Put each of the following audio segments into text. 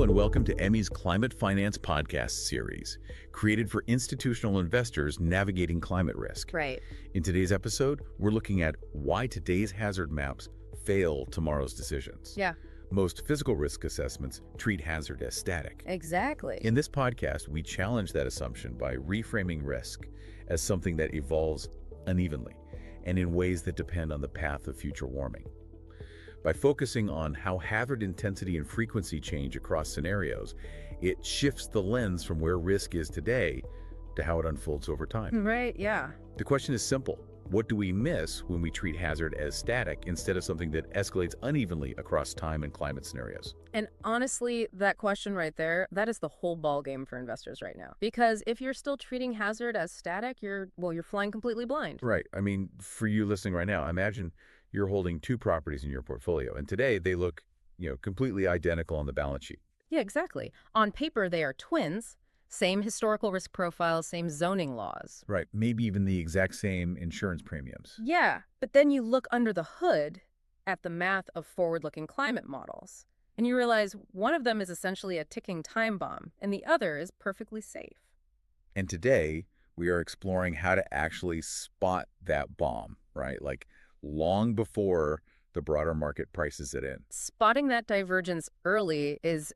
and welcome to Emmy's Climate Finance Podcast series, created for institutional investors navigating climate risk. Right. In today's episode, we're looking at why today's hazard maps fail tomorrow's decisions. Yeah. Most physical risk assessments treat hazard as static. Exactly. In this podcast, we challenge that assumption by reframing risk as something that evolves unevenly and in ways that depend on the path of future warming. By focusing on how hazard intensity and frequency change across scenarios, it shifts the lens from where risk is today to how it unfolds over time. Right, yeah. The question is simple. What do we miss when we treat hazard as static instead of something that escalates unevenly across time and climate scenarios? And honestly, that question right there, that is the whole ballgame for investors right now. Because if you're still treating hazard as static, you're flying completely blind. Right. I mean, for you listening right now, imagine you're holding two properties in your portfolio, and today they look, completely identical on the balance sheet. Yeah, exactly. On paper, they are twins. Same historical risk profiles, same zoning laws. Right. Maybe even the exact same insurance premiums. Yeah, but then you look under the hood at the math of forward-looking climate models, and you realize one of them is essentially a ticking time bomb, and the other is perfectly safe. And today, we are exploring how to actually spot that bomb, right? Like long before the broader market prices it in. Spotting that divergence early is,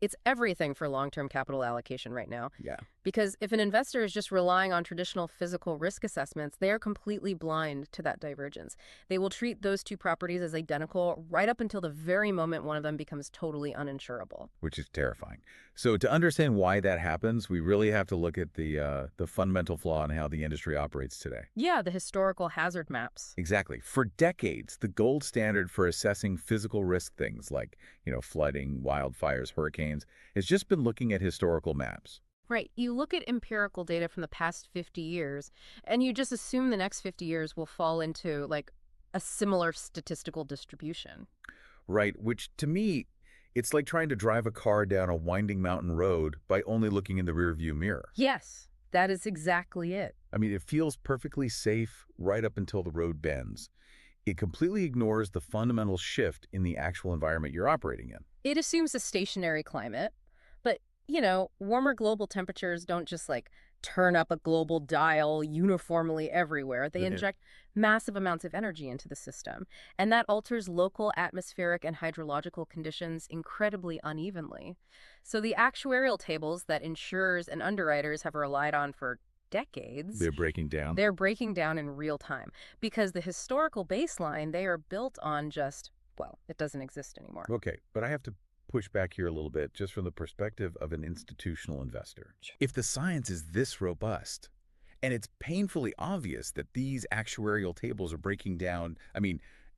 it's everything for long-term capital allocation right now. Yeah. Because if an investor is just relying on traditional physical risk assessments, they are completely blind to that divergence. They will treat those two properties as identical right up until the very moment one of them becomes totally uninsurable. Which is terrifying. So to understand why that happens, we really have to look at the fundamental flaw in how the industry operates today. Yeah, the historical hazard maps. Exactly. For decades, the gold standard for assessing physical risk things like, flooding, wildfires, hurricanes, has just been looking at historical maps. Right. You look at empirical data from the past 50 years, and you just assume the next 50 years will fall into, a similar statistical distribution. Right, which to me, it's like trying to drive a car down a winding mountain road by only looking in the rearview mirror. Yes, that is exactly it. It feels perfectly safe right up until the road bends. It completely ignores the fundamental shift in the actual environment you're operating in. It assumes a stationary climate, but, warmer global temperatures don't just, turn up a global dial uniformly everywhere. They inject massive amounts of energy into the system, and that alters local atmospheric and hydrological conditions incredibly unevenly. So the actuarial tables that insurers and underwriters have relied on for decades, They're breaking down. They're breaking down in real time because the historical baseline they are built on it doesn't exist anymore. Okay, but I have to push back here a little bit just from the perspective of an institutional investor. If the science is this robust, and it's painfully obvious that these actuarial tables are breaking down,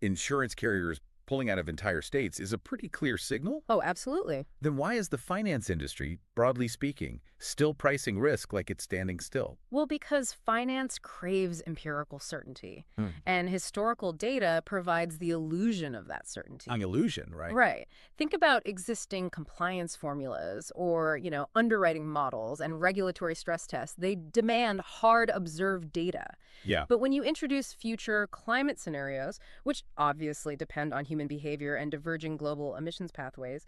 insurance carriers pulling out of entire states is a pretty clear signal. Oh, absolutely. Then why is the finance industry, broadly speaking, still pricing risk like it's standing still? Well, because finance craves empirical certainty, and historical data provides the illusion of that certainty. An illusion, right? Right. Think about existing compliance formulas or, underwriting models and regulatory stress tests. They demand hard observed data. Yeah. But when you introduce future climate scenarios, which obviously depend on human behavior and diverging global emissions pathways,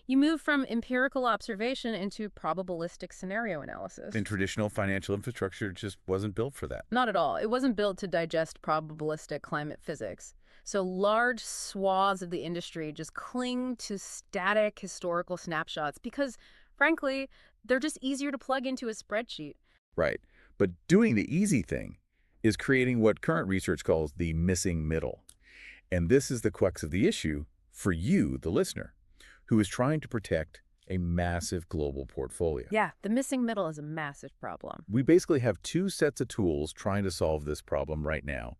you move from empirical observation into probabilistic scenario analysis. And traditional financial infrastructure just wasn't built for that. Not at all. It wasn't built to digest probabilistic climate physics. So large swaths of the industry just cling to static historical snapshots because, frankly, they're just easier to plug into a spreadsheet. Right. But doing the easy thing is creating what current research calls the missing middle. And this is the crux of the issue for you, the listener, who is trying to protect a massive global portfolio. Yeah, the missing middle is a massive problem. We basically have two sets of tools trying to solve this problem right now,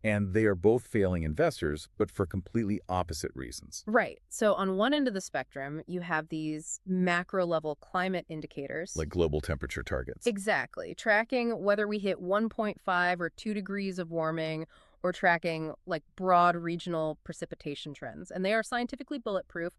and they are both failing investors, but for completely opposite reasons. Right. So on one end of the spectrum, you have these macro-level climate indicators. Like global temperature targets. Exactly. Tracking whether we hit 1.5 or 2 degrees of warming, or tracking broad regional precipitation trends. And they are scientifically bulletproof,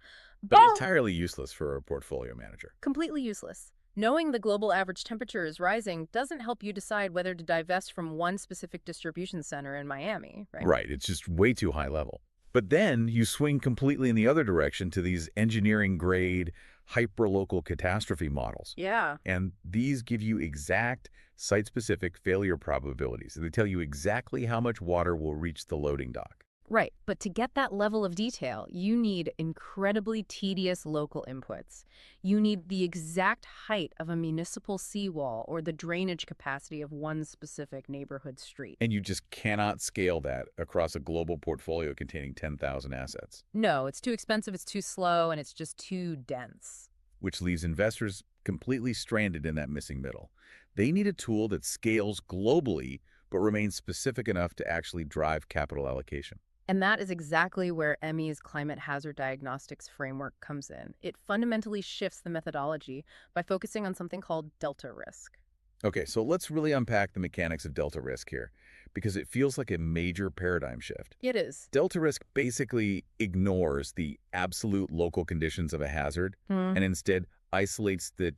but entirely useless for a portfolio manager. Completely useless. Knowing the global average temperature is rising doesn't help you decide whether to divest from one specific distribution center in Miami, right? Right. It's just way too high level. But then you swing completely in the other direction to these engineering-grade, hyperlocal catastrophe models. Yeah. And these give you exact site-specific failure probabilities. They tell you exactly how much water will reach the loading dock. Right, but to get that level of detail, you need incredibly tedious local inputs. You need the exact height of a municipal seawall or the drainage capacity of one specific neighborhood street. And you just cannot scale that across a global portfolio containing 10,000 assets, No, it's too expensive, it's too slow, and it's just too dense. which leaves investors completely stranded in that missing middle. They need a tool that scales globally but remains specific enough to actually drive capital allocation. And that is exactly where EMI's climate hazard diagnostics framework comes in. It fundamentally shifts the methodology by focusing on something called delta risk. Okay, so let's really unpack the mechanics of delta risk here, because it feels like a major paradigm shift. It is. Delta risk basically ignores the absolute local conditions of a hazard and instead isolates the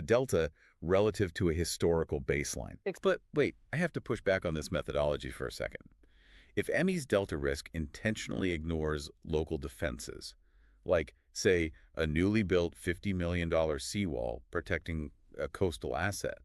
delta relative to a historical baseline. But wait, I have to push back on this methodology for a second. If EMI's delta risk intentionally ignores local defenses, like, say, a newly built $50 million seawall protecting a coastal asset,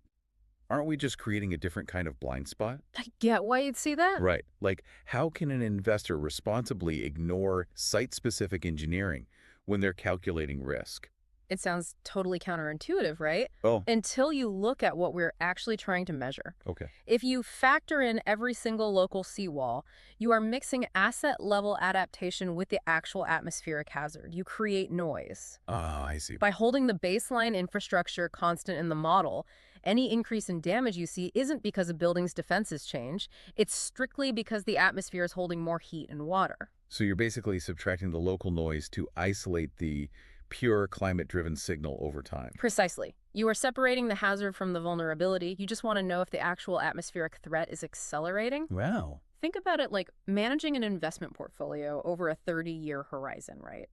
aren't we just creating a different kind of blind spot? I get why you'd see that. Right. Like, how can an investor responsibly ignore site-specific engineering when they're calculating risk? It sounds totally counterintuitive, right? Oh, Until you look at what we're actually trying to measure. okay. If you factor in every single local seawall, you are mixing asset-level adaptation with the actual atmospheric hazard. You create noise. Oh, I see. By holding the baseline infrastructure constant in the model, any increase in damage you see isn't because a building's defenses change. It's strictly because the atmosphere is holding more heat and water. So you're basically subtracting the local noise to isolate the pure climate-driven signal over time. Precisely. You are separating the hazard from the vulnerability. You just want to know if the actual atmospheric threat is accelerating. Wow. Think about it like managing an investment portfolio over a 30-year horizon, right?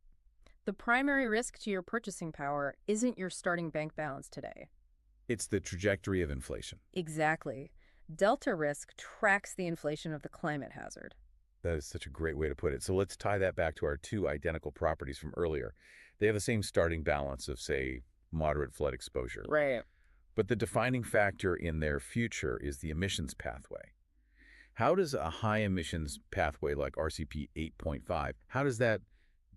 The primary risk to your purchasing power isn't your starting bank balance today. It's the trajectory of inflation. Exactly. Delta risk tracks the inflation of the climate hazard. That is such a great way to put it. So let's tie that back to our two identical properties from earlier. They have the same starting balance of, say, moderate flood exposure. Right. But the defining factor in their future is the emissions pathway. How does a high emissions pathway like RCP 8.5, how does that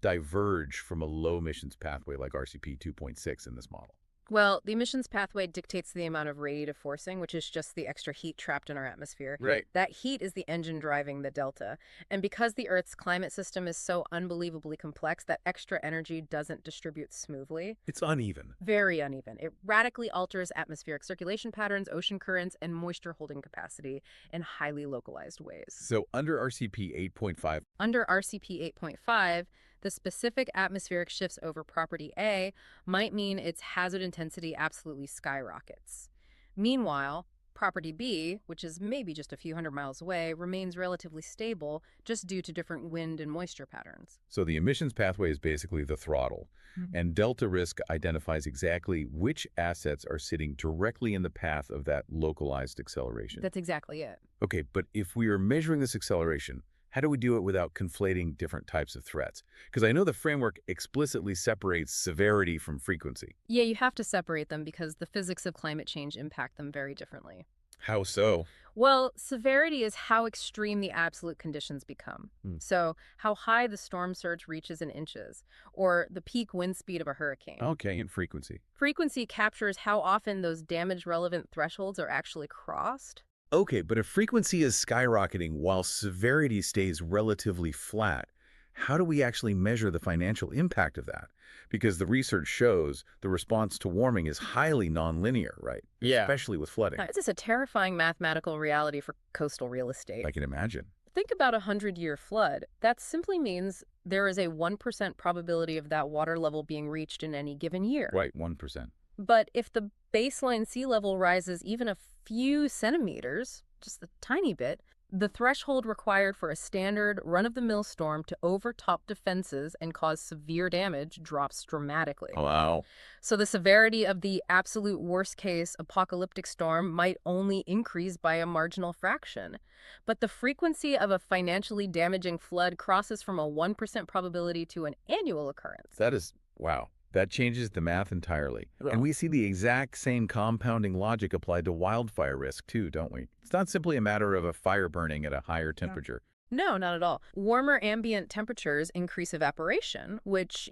diverge from a low emissions pathway like RCP 2.6 in this model? Well, the emissions pathway dictates the amount of radiative forcing, which is just the extra heat trapped in our atmosphere. Right. That heat is the engine driving the delta. And because the Earth's climate system is so unbelievably complex, that extra energy doesn't distribute smoothly. It's uneven. Very uneven. It radically alters atmospheric circulation patterns, ocean currents, and moisture holding capacity in highly localized ways. So under RCP 8.5, Under RCP 8.5, the specific atmospheric shifts over property A might mean its hazard intensity absolutely skyrockets. Meanwhile, property B, which is maybe just a few hundred miles away, remains relatively stable just due to different wind and moisture patterns. so the emissions pathway is basically the throttle, and delta risk identifies exactly which assets are sitting directly in the path of that localized acceleration. That's exactly it. Okay, but if we are measuring this acceleration, how do we do it without conflating different types of threats? Because I know the framework explicitly separates severity from frequency. Yeah, you have to separate them because the physics of climate change impact them very differently. How so? Well, severity is how extreme the absolute conditions become. So, how high the storm surge reaches in inches, or the peak wind speed of a hurricane. Okay, and frequency. Frequency captures how often those damage-relevant thresholds are actually crossed. Okay, but if frequency is skyrocketing while severity stays relatively flat, how do we actually measure the financial impact of that? Because the research shows the response to warming is highly nonlinear, right? Yeah. Especially with flooding. It's just a terrifying mathematical reality for coastal real estate. I can imagine. Think about a 100-year flood. That simply means there is a 1% probability of that water level being reached in any given year. Right, 1%. But if the baseline sea level rises even a few centimeters, just a tiny bit, the threshold required for a standard run-of-the-mill storm to overtop defenses and cause severe damage drops dramatically. Oh, wow. So the severity of the absolute worst-case apocalyptic storm might only increase by a marginal fraction. But the frequency of a financially damaging flood crosses from a 1% probability to an annual occurrence. That is, wow. That changes the math entirely. Yeah. And we see the exact same compounding logic applied to wildfire risk too, don't we? It's not simply a matter of a fire burning at a higher temperature. No, not at all. Warmer ambient temperatures increase evaporation, which,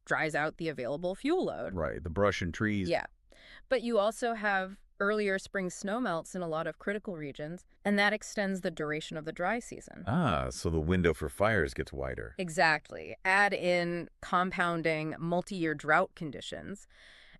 dries out the available fuel load. Right, the brush and trees. Yeah. But you also have earlier spring snowmelts in a lot of critical regions, and that extends the duration of the dry season. Ah, so the window for fires gets wider. Exactly. Add in compounding multi-year drought conditions,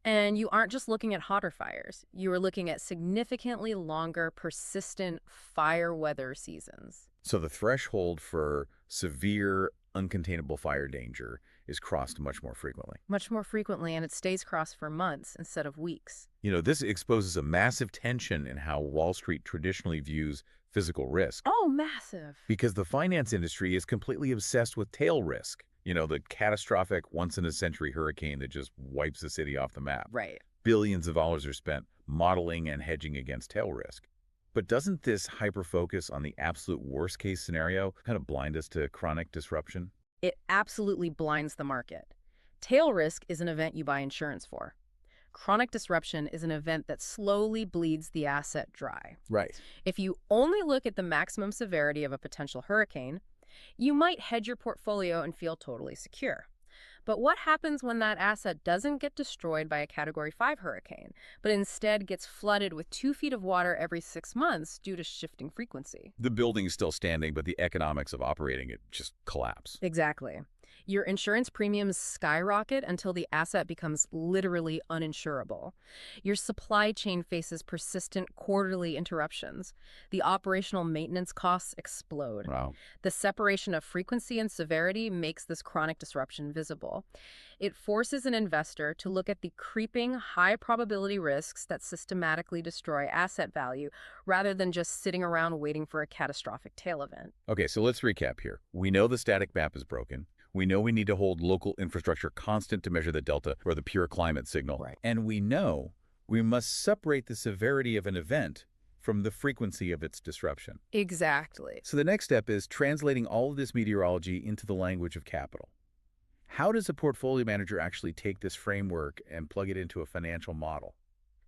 and you aren't just looking at hotter fires. You are looking at significantly longer, persistent fire weather seasons. So the threshold for severe, uncontainable fire danger is crossed much more frequently. Much more frequently, and it stays crossed for months instead of weeks. This exposes a massive tension in how Wall Street traditionally views physical risk. Oh, massive. Because the finance industry is completely obsessed with tail risk. The catastrophic once-in-a-century hurricane that just wipes the city off the map. Right. Billions of dollars are spent modeling and hedging against tail risk. But doesn't this hyper-focus on the absolute worst-case scenario kind of blind us to chronic disruption? It absolutely blinds the market. Tail risk is an event you buy insurance for. Chronic disruption is an event that slowly bleeds the asset dry. Right. If you only look at the maximum severity of a potential hurricane, you might hedge your portfolio and feel totally secure. But what happens when that asset doesn't get destroyed by a Category 5 hurricane, but instead gets flooded with 2 feet of water every 6 months due to shifting frequency? The building's still standing, but the economics of operating it just collapse. Exactly. Your insurance premiums skyrocket until the asset becomes literally uninsurable. Your supply chain faces persistent quarterly interruptions. The operational maintenance costs explode. Wow. The separation of frequency and severity makes this chronic disruption visible. It forces an investor to look at the creeping high-probability risks that systematically destroy asset value rather than just sitting around waiting for a catastrophic tail event. Okay, so let's recap here. We know the static map is broken. We know we need to hold local infrastructure constant to measure the delta or the pure climate signal. Right. And we know we must separate the severity of an event from the frequency of its disruption. Exactly. So the next step is translating all of this meteorology into the language of capital. How does a portfolio manager actually take this framework and plug it into a financial model?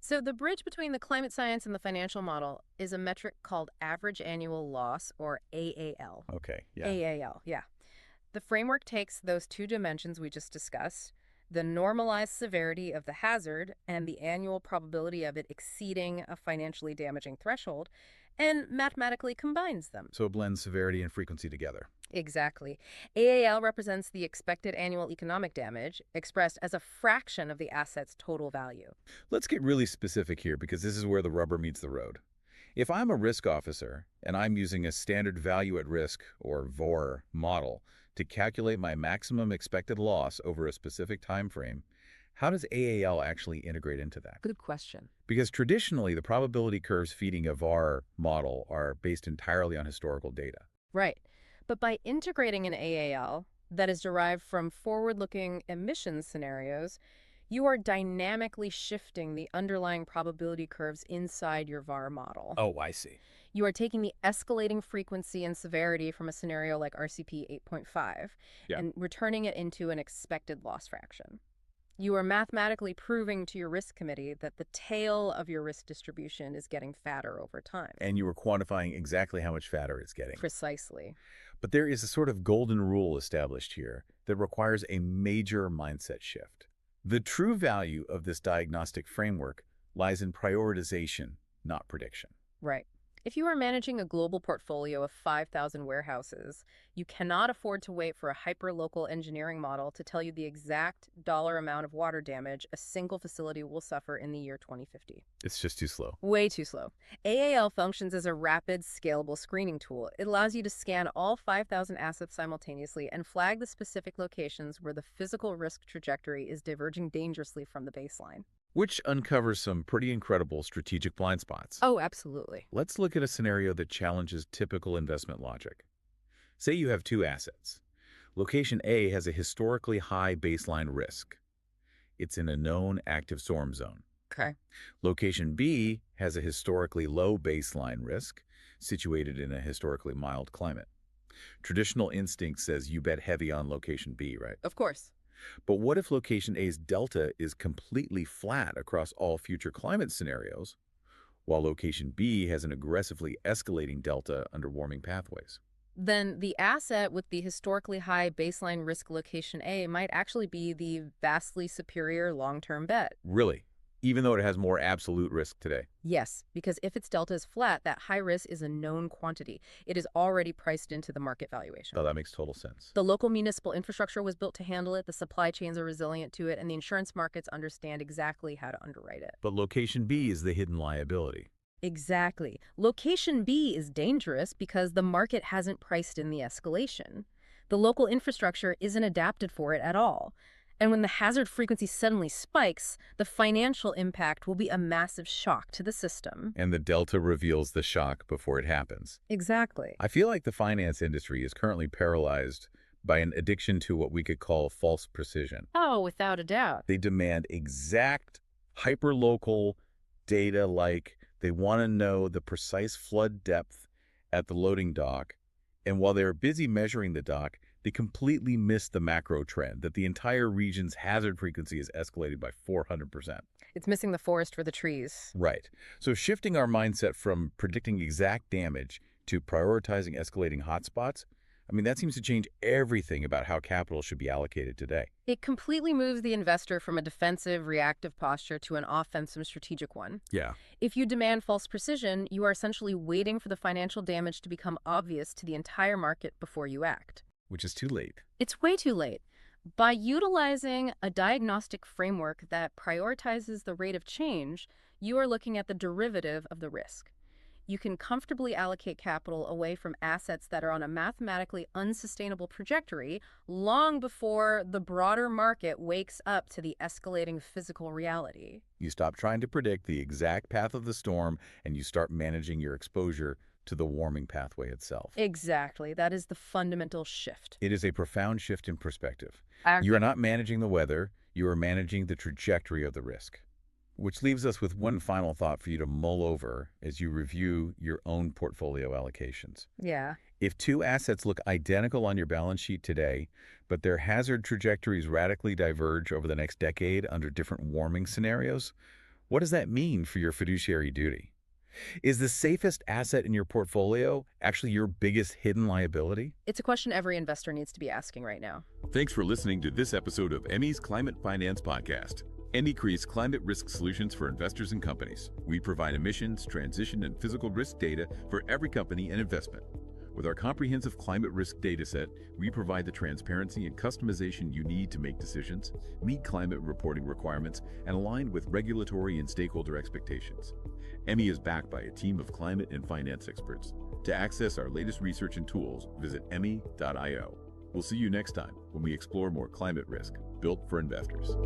So the bridge between the climate science and the financial model is a metric called average annual loss, or AAL. Okay, yeah. AAL, yeah. The framework takes those two dimensions we just discussed, the normalized severity of the hazard and the annual probability of it exceeding a financially damaging threshold, and mathematically combines them. So it blends severity and frequency together. Exactly. AAL represents the expected annual economic damage, expressed as a fraction of the asset's total value. Let's get really specific here because this is where the rubber meets the road. If I'm a risk officer and I'm using a standard value at risk, or VOR, model to calculate my maximum expected loss over a specific time frame, how does AAL actually integrate into that? Good question. Because traditionally, the probability curves feeding a VAR model are based entirely on historical data. Right. But by integrating an AAL that is derived from forward-looking emissions scenarios, you are dynamically shifting the underlying probability curves inside your VAR model. Oh, I see. You are taking the escalating frequency and severity from a scenario like RCP 8.5 and returning it into an expected loss fraction. You are mathematically proving to your risk committee that the tail of your risk distribution is getting fatter over time. And you are quantifying exactly how much fatter it's getting. Precisely. But there is a sort of golden rule established here that requires a major mindset shift. The true value of this diagnostic framework lies in prioritization, not prediction. Right. If you are managing a global portfolio of 5,000 warehouses, you cannot afford to wait for a hyper-local engineering model to tell you the exact dollar amount of water damage a single facility will suffer in the year 2050. It's just too slow. Way too slow. AAL functions as a rapid, scalable screening tool. It allows you to scan all 5,000 assets simultaneously and flag the specific locations where the physical risk trajectory is diverging dangerously from the baseline. Which uncovers some pretty incredible strategic blind spots. Oh, absolutely. Let's look at a scenario that challenges typical investment logic. Say you have two assets. Location A has a historically high baseline risk. It's in a known active storm zone. Okay. Location B has a historically low baseline risk, situated in a historically mild climate. Traditional instinct says you bet heavy on location B, right? Of course. But what if location A's delta is completely flat across all future climate scenarios, while location B has an aggressively escalating delta under warming pathways? Then the asset with the historically high baseline risk location A might actually be the vastly superior long-term bet. Really? Even though it has more absolute risk today? Yes, because if its delta is flat, that high risk is a known quantity. It is already priced into the market valuation. Oh, that makes total sense. The local municipal infrastructure was built to handle it, the supply chains are resilient to it, and the insurance markets understand exactly how to underwrite it. But location B is the hidden liability. Exactly. Location B is dangerous because the market hasn't priced in the escalation. The local infrastructure isn't adapted for it at all. And when the hazard frequency suddenly spikes, the financial impact will be a massive shock to the system. And the delta reveals the shock before it happens. Exactly. I feel like the finance industry is currently paralyzed by an addiction to what we could call false precision. Oh, without a doubt. They demand exact, hyperlocal data, like they want to know the precise flood depth at the loading dock. And while they're busy measuring the dock, they completely miss the macro trend that the entire region's hazard frequency is escalated by 400%. It's missing the forest for the trees. Right. So shifting our mindset from predicting exact damage to prioritizing escalating hotspots, that seems to change everything about how capital should be allocated today. It completely moves the investor from a defensive, reactive posture to an offensive, strategic one. Yeah. If you demand false precision, you are essentially waiting for the financial damage to become obvious to the entire market before you act. Which is too late. It's way too late. By utilizing a diagnostic framework that prioritizes the rate of change, you are looking at the derivative of the risk. You can comfortably allocate capital away from assets that are on a mathematically unsustainable trajectory long before the broader market wakes up to the escalating physical reality. You stop trying to predict the exact path of the storm and you start managing your exposure to the warming pathway itself. Exactly. That is the fundamental shift. It is a profound shift in perspective. Ac- You are not managing the weather, you are managing the trajectory of the risk. Which leaves us with one final thought for you to mull over as you review your own portfolio allocations. Yeah. If two assets look identical on your balance sheet today, but their hazard trajectories radically diverge over the next decade under different warming scenarios, what does that mean for your fiduciary duty? Is the safest asset in your portfolio actually your biggest hidden liability? It's a question every investor needs to be asking right now. Thanks for listening to this episode of Emmy's Climate Finance Podcast. Emmy creates climate risk solutions for investors and companies. We provide emissions, transition, and physical risk data for every company and investment. With our comprehensive climate risk dataset, we provide the transparency and customization you need to make decisions, meet climate reporting requirements, and align with regulatory and stakeholder expectations. Emmy is backed by a team of climate and finance experts. To access our latest research and tools, visit emmy.io. We'll see you next time when we explore more climate risk built for investors.